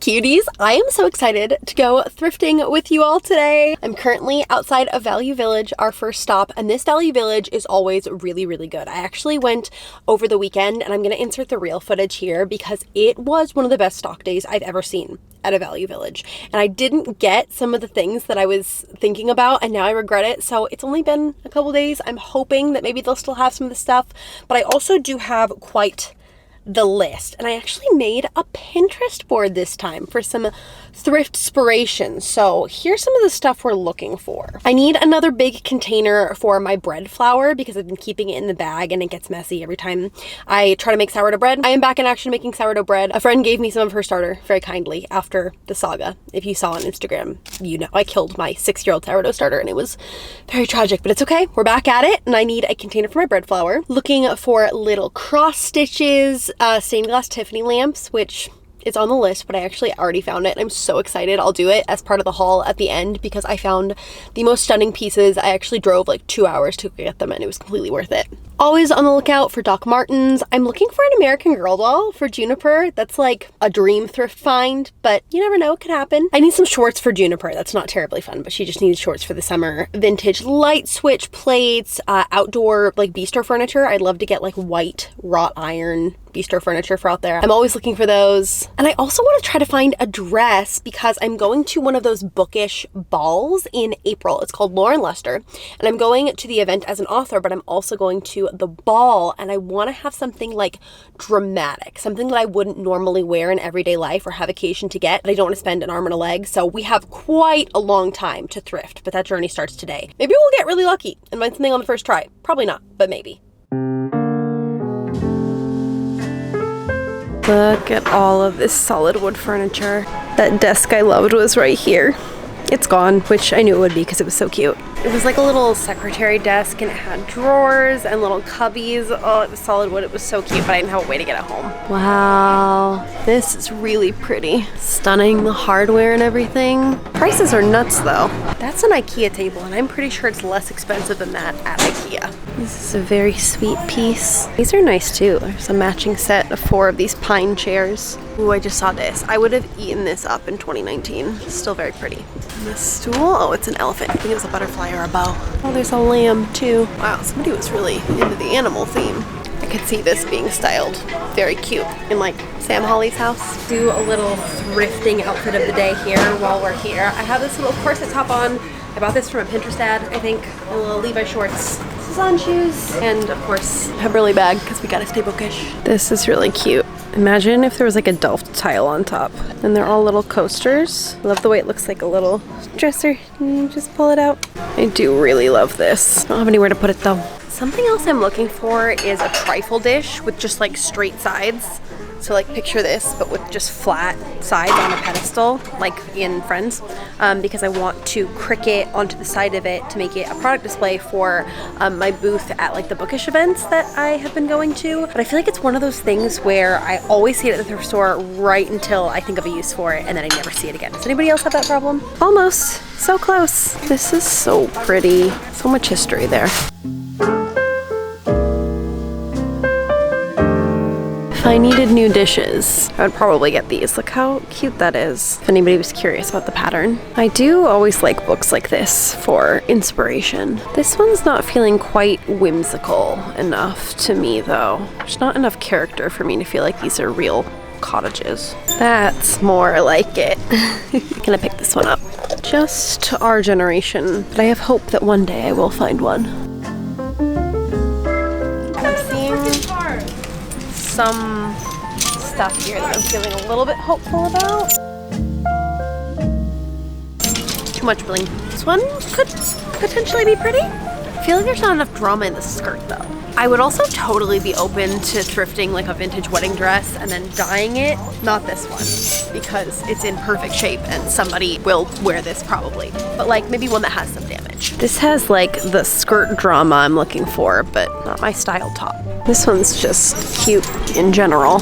cuties, I am so excited to go thrifting with you all today. I'm currently outside of Value Village, our first stop, and this Value Village is always really, really good. I actually went over the weekend, and I'm going to insert the real footage here because it was one of the best stock days I've ever seen at a Value Village. And I didn't get some of the things that I was thinking about, and now I regret it. So it's only been a couple days. I'm hoping that maybe they'll still have some of the stuff, but I also do have quite the list, and I actually made a Pinterest board this time for some thrift inspiration. So here's some of the stuff we're looking for. I need another big container for my bread flour because I've been keeping it in the bag and it gets messy every time I try to make sourdough bread. I am back in action making sourdough bread. A friend gave me some of her starter very kindly after the saga. If you saw on Instagram, you know I killed my 6-year-old sourdough starter and it was very tragic, but it's okay. We're back at it, and I need a container for my bread flour. Looking for little cross stitches, stained glass Tiffany lamps, which it's on the list, but I actually already found it and I'm so excited. I'll do it as part of the haul at the end because I found the most stunning pieces. I actually drove like 2 hours to get them and it was completely worth it. Always on the lookout for Doc Martens. I'm looking for an American Girl doll for Juniper. That's like a dream thrift find, but you never know, it could happen. I need some shorts for Juniper. That's not terribly fun, but she just needs shorts for the summer. Vintage light switch plates, outdoor like bistro furniture. I'd love to get like white wrought iron bistro furniture for out there. I'm always looking for those. And I also want to try to find a dress because I'm going to one of those bookish balls in April. It's called Lauren Lester, and I'm going to the event as an author, but I'm also going to the ball, and I want to have something like dramatic, something that I wouldn't normally wear in everyday life or have occasion to get, but I don't want to spend an arm and a leg. So we have quite a long time to thrift, but that journey starts today. Maybe we'll get really lucky and find something on the first try. Probably not, but maybe. Look at all of this solid wood furniture. That desk I loved was right here. It's gone, which I knew it would be because it was so cute. It was like a little secretary desk and it had drawers and little cubbies. Oh, it was solid wood. It was so cute, but I didn't have a way to get it home. Wow, this is really pretty. Stunning, the hardware and everything. Prices are nuts though. That's an IKEA table and I'm pretty sure it's less expensive than that at IKEA. This is a very sweet piece. These are nice too. There's a matching set of 4 of these pine chairs. Ooh, I just saw this. I would have eaten this up in 2019. Still very pretty. And this stool, oh, it's an elephant. I think it was a butterfly or a bow. Oh, there's a lamb too. Wow, somebody was really into the animal theme. I could see this being styled very cute in like Sam Holly's house. Do a little thrifting outfit of the day here while we're here. I have this little corset top on. I bought this from a Pinterest ad, I think. A little Levi shorts, Suzanne shoes, and of course a Burley bag because we gotta stay bookish. This is really cute. Imagine if there was like a Delft tile on top. And they're all little coasters. I love the way it looks like a little dresser. You just pull it out. I do really love this. I don't have anywhere to put it though. Something else I'm looking for is a trifle dish with just like straight sides. So like picture this, but with just flat sides on a pedestal, like in Friends, because I want to cricket onto the side of it to make it a product display for my booth at like the bookish events that I have been going to. But I feel like it's one of those things where I always see it at the thrift store right until I think of a use for it, and then I never see it again. Does anybody else have that problem? Almost. So close. This is so pretty. So much history there. If I needed new dishes, I would probably get these. Look how cute that is, if anybody was curious about the pattern. I do always like books like this for inspiration. This one's not feeling quite whimsical enough to me though. There's not enough character for me to feel like these are real cottages. That's more like it. I'm gonna pick this one up. Just our generation, but I have hope that one day I will find one. I'm seeing some stuff here that I'm feeling a little bit hopeful about. Too much bling. This one could potentially be pretty. I feel like there's not enough drama in the skirt though. I would also totally be open to thrifting like a vintage wedding dress and then dyeing it. Not this one, because it's in perfect shape and somebody will wear this probably. But like maybe one that has some damage. This has like the skirt drama I'm looking for, but not my style top. This one's just cute in general.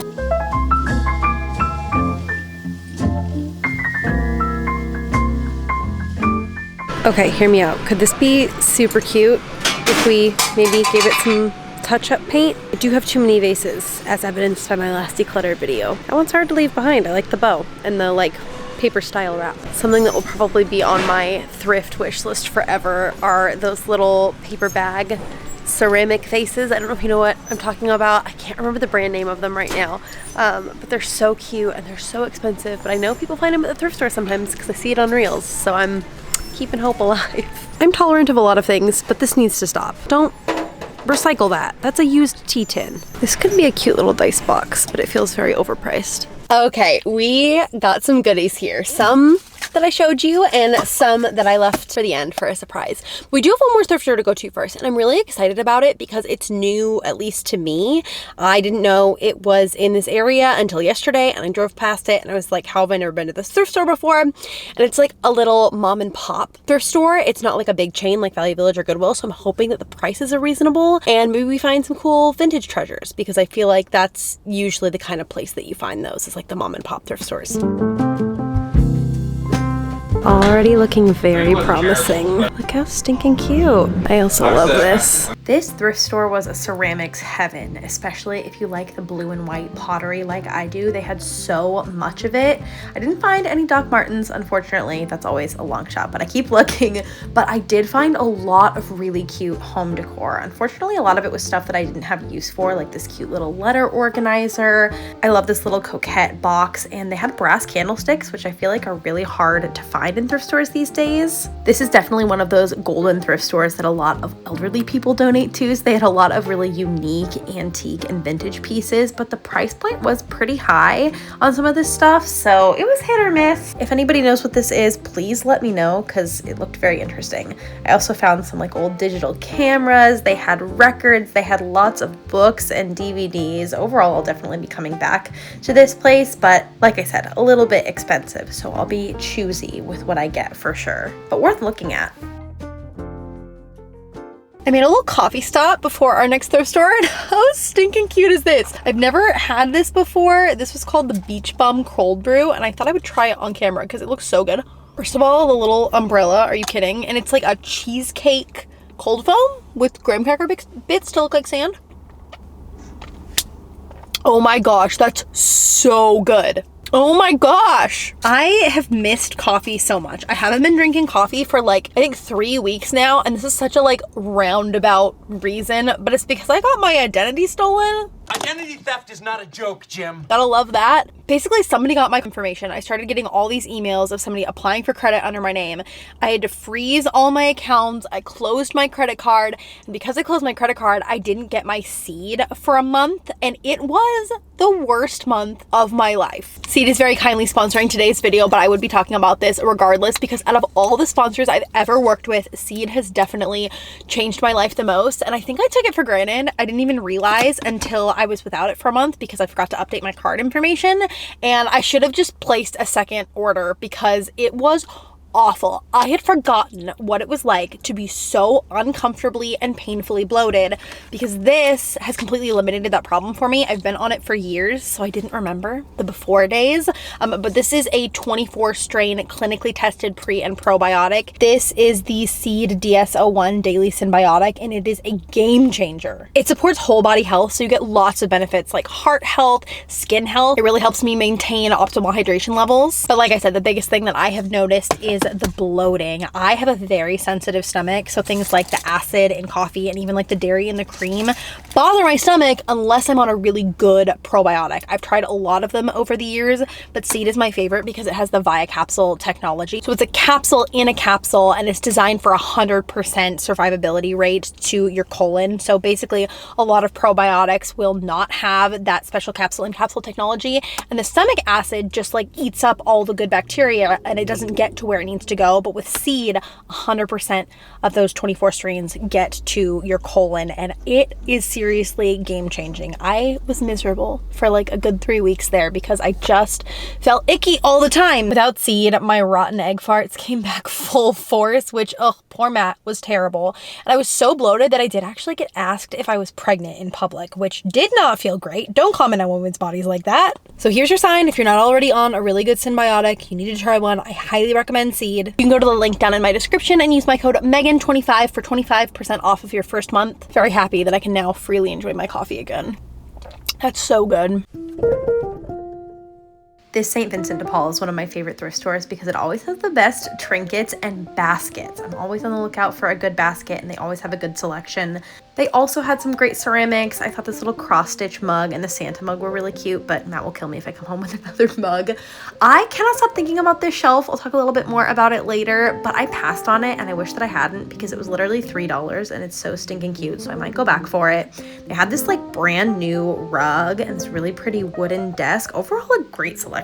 Okay, hear me out. Could this be super cute if we maybe gave it some touch-up paint. I do have too many vases, as evidenced by my last declutter video. That one's hard to leave behind. I like the bow and the like paper style wrap. Something that will probably be on my thrift wish list forever are those little paper bag ceramic vases. I don't know if you know what I'm talking about. I can't remember the brand name of them right now, but they're so cute and they're so expensive. But I know people find them at the thrift store sometimes because I see it on Reels, so I'm keeping hope alive. I'm tolerant of a lot of things, but this needs to stop. Don't recycle that. That's a used tea tin. This could be a cute little dice box, but it feels very overpriced. Okay, we got some goodies here. Some that I showed you and some that I left for the end for a surprise. We do have one more thrift store to go to first, and I'm really excited about it because it's new, at least to me. I didn't know it was in this area until yesterday, and I drove past it and I was like, how have I never been to this thrift store before? And it's like a little mom and pop thrift store. It's not like a big chain like Value Village or Goodwill, so I'm hoping that the prices are reasonable and maybe we find some cool vintage treasures, because I feel like that's usually the kind of place that you find those, is like the mom and pop thrift stores. Already looking very promising. Look how stinking cute. I also love this. This thrift store was a ceramics heaven, especially if you like the blue and white pottery like I do. They had so much of it. I didn't find any Doc Martens, unfortunately. That's always a long shot, but I keep looking. But I did find a lot of really cute home decor. Unfortunately, a lot of it was stuff that I didn't have use for, like this cute little letter organizer. I love this little coquette box, and they had brass candlesticks, which I feel like are really hard to find in thrift stores these days. This is definitely one of those golden thrift stores that a lot of elderly people donate to. So they had a lot of really unique antique and vintage pieces, but the price point was pretty high on some of this stuff, so it was hit or miss. If anybody knows what this is, please let me know, because it looked very interesting. I also found some like old digital cameras. They had records. They had lots of books and DVDs. Overall, I'll definitely be coming back to this place, but like I said, a little bit expensive, so I'll be choosy with what I get for sure, but worth looking at. I made a little coffee stop before our next thrift store, and how stinking cute is this? I've never had this before. This was called the Beach Bum Cold Brew, and I thought I would try it on camera because it looks so good. First of all, the little umbrella, are you kidding? And it's like a cheesecake cold foam with graham cracker bits to look like sand. Oh my gosh, that's so good. Oh my gosh. I have missed coffee so much. I haven't been drinking coffee for like, I think 3 weeks now. And this is such a like roundabout reason, but it's because I got my identity stolen. Identity theft is not a joke, Jim. Gotta love that. Basically, somebody got my information. I started getting all these emails of somebody applying for credit under my name. I had to freeze all my accounts. I closed my credit card. And because I closed my credit card, I didn't get my seed for a month. And it was the worst month of my life. Seed is very kindly sponsoring today's video, but I would be talking about this regardless, because out of all the sponsors I've ever worked with, Seed has definitely changed my life the most. And I think I took it for granted. I didn't even realize until I was without it for a month because I forgot to update my card information, and I should have just placed a second order because it was awful. I had forgotten what it was like to be so uncomfortably and painfully bloated, because this has completely eliminated that problem for me. I've been on it for years, so I didn't remember the before days. But this is a 24 strain clinically tested pre and probiotic. This is the Seed DS01 Daily Symbiotic, and it is a game changer. It supports whole body health, so you get lots of benefits like heart health, skin health. It really helps me maintain optimal hydration levels. But like I said, the biggest thing that I have noticed is the bloating. I have a very sensitive stomach, so things like the acid in coffee and even like the dairy in the cream bother my stomach unless I'm on a really good probiotic. I've tried a lot of them over the years, but Seed is my favorite because it has the Via Capsule technology. So it's a capsule in a capsule, and it's designed for 100% survivability rate to your colon. So basically, a lot of probiotics will not have that special capsule in capsule technology, and the stomach acid just like eats up all the good bacteria and it doesn't get to where it needs to go. But with Seed, 100% of those 24 strains get to your colon, and it is seriously game changing. I was miserable for like a good 3 weeks there because I just felt icky all the time. Without Seed, my rotten egg farts came back full force, which, oh, poor Matt, was terrible. And I was so bloated that I did actually get asked if I was pregnant in public, which did not feel great. Don't comment on women's bodies like that. So here's your sign. If you're not already on a really good symbiotic, you need to try one. I highly recommend Seed. succeed. You can go to the link down in my description and use my code Megan25 for 25% off of your first month. Very happy that I can now freely enjoy my coffee again. That's so good. This St. Vincent de Paul is one of my favorite thrift stores because it always has the best trinkets and baskets. I'm always on the lookout for a good basket, and they always have a good selection. They also had some great ceramics. I thought this little cross-stitch mug and the Santa mug were really cute, but Matt will kill me if I come home with another mug. I cannot stop thinking about this shelf. I'll talk a little bit more about it later, but I passed on it, and I wish that I hadn't because it was literally $3, and it's so stinking cute, so I might go back for it. They had this like brand new rug and this really pretty wooden desk. Overall, a great selection.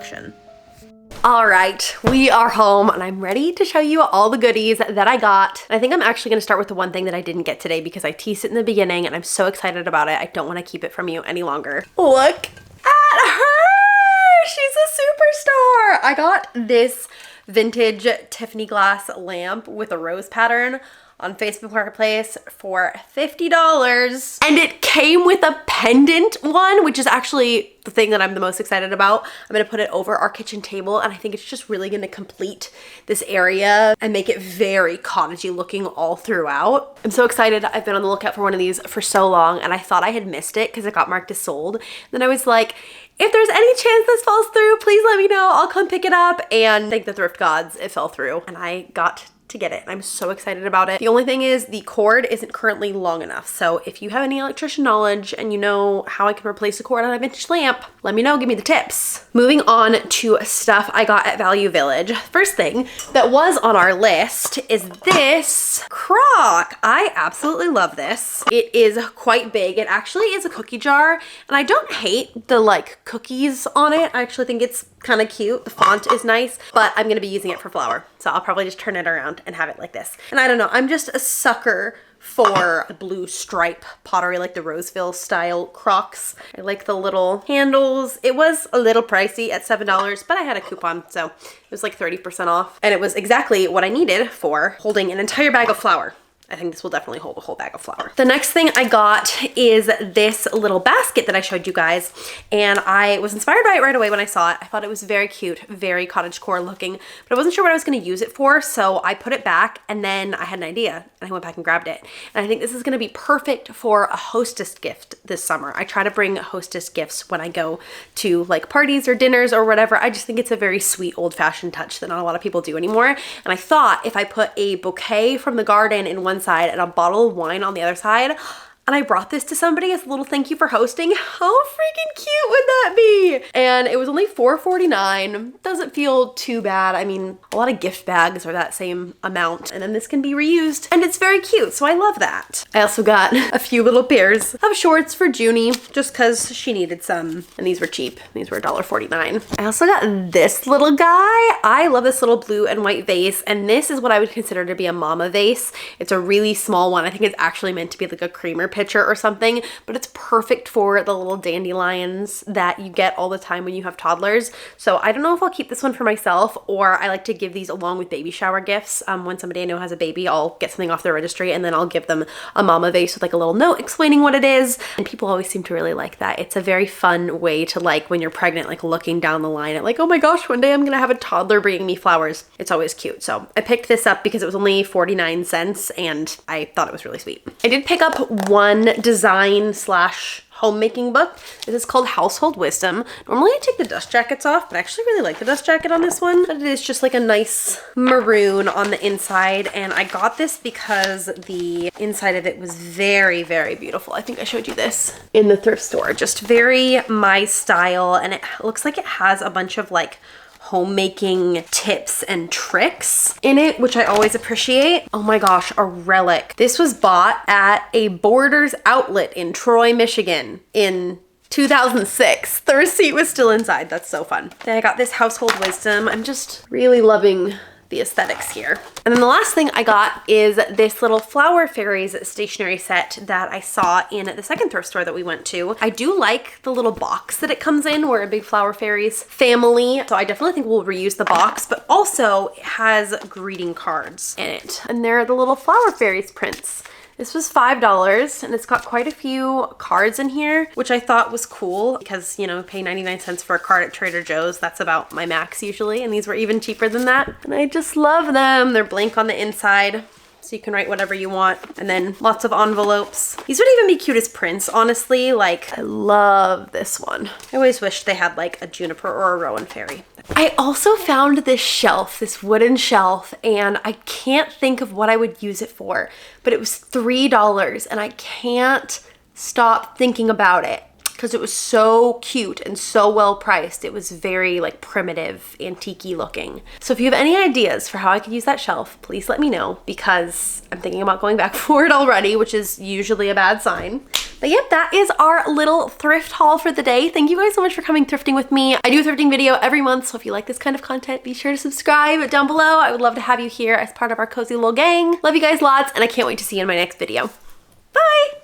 All right, we are home and I'm ready to show you all the goodies that I got. I think I'm actually gonna start with the one thing that I didn't get today because I teased it in the beginning and I'm so excited about it. I don't wanna keep it from you any longer. Look at her, she's a superstar. I got this vintage Tiffany glass lamp with a rose pattern on Facebook Marketplace for $50. And it came with a pendant one, which is actually the thing that I'm the most excited about. I'm gonna put it over our kitchen table, and I think it's just really gonna complete this area and make it very cottagey looking all throughout. I'm so excited. I've been on the lookout for one of these for so long, and I thought I had missed it because it got marked as sold. Then I was like, if there's any chance this falls through, please let me know. I'll come pick it up. And thank the thrift gods, it fell through, and I got to get it. I'm so excited about it. The only thing is the cord isn't currently long enough. So if you have any electrician knowledge and you know how I can replace a cord on a vintage lamp, let me know, give me the tips. Moving on to stuff I got at Value Village. First thing that was on our list is this crock. I absolutely love this. It is quite big. It actually is a cookie jar, and I don't hate the like cookies on it. I actually think it's kind of cute. The font is nice, but I'm gonna be using it for flour. So I'll probably just turn it around and have it like this. And I don't know, I'm just a sucker for the blue stripe pottery, like the Roseville style crocks. I like the little handles. It was a little pricey at $7, but I had a coupon, so it was like 30% off. And it was exactly what I needed for holding an entire bag of flour. I think this will definitely hold a whole bag of flour. The next thing I got is this little basket that I showed you guys, and I was inspired by it right away when I saw it. I thought it was very cute, very cottagecore looking, but I wasn't sure what I was gonna use it for, so I put it back, and then I had an idea, and I went back and grabbed it. And I think this is gonna be perfect for a hostess gift this summer. I try to bring hostess gifts when I go to like parties or dinners or whatever. I just think it's a very sweet old-fashioned touch that not a lot of people do anymore. And I thought if I put a bouquet from the garden in one side and a bottle of wine on the other side, and I brought this to somebody as a little thank you for hosting, how freaking cute would that be? And it was only $4.49. Doesn't feel too bad. I mean, a lot of gift bags are that same amount, and then this can be reused, and it's very cute, so I love that. I also got a few little pairs of shorts for Junie, just cause she needed some, and these were cheap. These were $1.49. I also got this little guy. I love this little blue and white vase, and this is what I would consider to be a mama vase. It's a really small one. I think it's actually meant to be like a creamer pitcher or something, but it's perfect for the little dandelions that you get all the time when you have toddlers. So I don't know if I'll keep this one for myself, or I like to give these along with baby shower gifts. When somebody I know has a baby, I'll get something off their registry and then I'll give them a mama vase with like a little note explaining what it is. And people always seem to really like that. It's a very fun way to, like, when you're pregnant, like looking down the line at like, oh my gosh, one day I'm gonna have a toddler bringing me flowers. It's always cute. So I picked this up because it was only 49 cents and I thought it was really sweet. I did pick up one design slash homemaking book. This is called Household Wisdom. Normally I take the dust jackets off, but I actually really like the dust jacket on this one. But it is just like a nice maroon on the inside, and I got this because the inside of it was very, very beautiful. I think I showed you this in the thrift store. Just very my style, and it looks like it has a bunch of like homemaking tips and tricks in it, which I always appreciate. Oh my gosh, a relic. This was bought at a Borders outlet in Troy, Michigan in 2006. The receipt was still inside. That's so fun. Then I got this Household Wisdom. I'm just really loving the aesthetics here. And then the last thing I got is this little Flower Fairies stationery set that I saw in the second thrift store that we went to. I do like the little box that it comes in. We're a big Flower Fairies family, so I definitely think we'll reuse the box, but also it has greeting cards in it. And they're the little Flower Fairies prints. This was $5 and it's got quite a few cards in here, which I thought was cool because, you know, pay 99 cents for a card at Trader Joe's. That's about my max usually, and these were even cheaper than that. And I just love them. They're blank on the inside, so you can write whatever you want. And then lots of envelopes. These would even be cute as prints, honestly. Like, I love this one. I always wished they had like a juniper or a rowan fairy. I also found this shelf, this wooden shelf, and I can't think of what I would use it for, but it was $3 and I can't stop thinking about it because it was so cute and so well priced. It was very like primitive, antique-y looking. So if you have any ideas for how I could use that shelf, please let me know because I'm thinking about going back for it already, which is usually a bad sign. But yep, that is our little thrift haul for the day. Thank you guys so much for coming thrifting with me. I do a thrifting video every month, so if you like this kind of content, be sure to subscribe down below. I would love to have you here as part of our cozy little gang. Love you guys lots, and I can't wait to see you in my next video. Bye!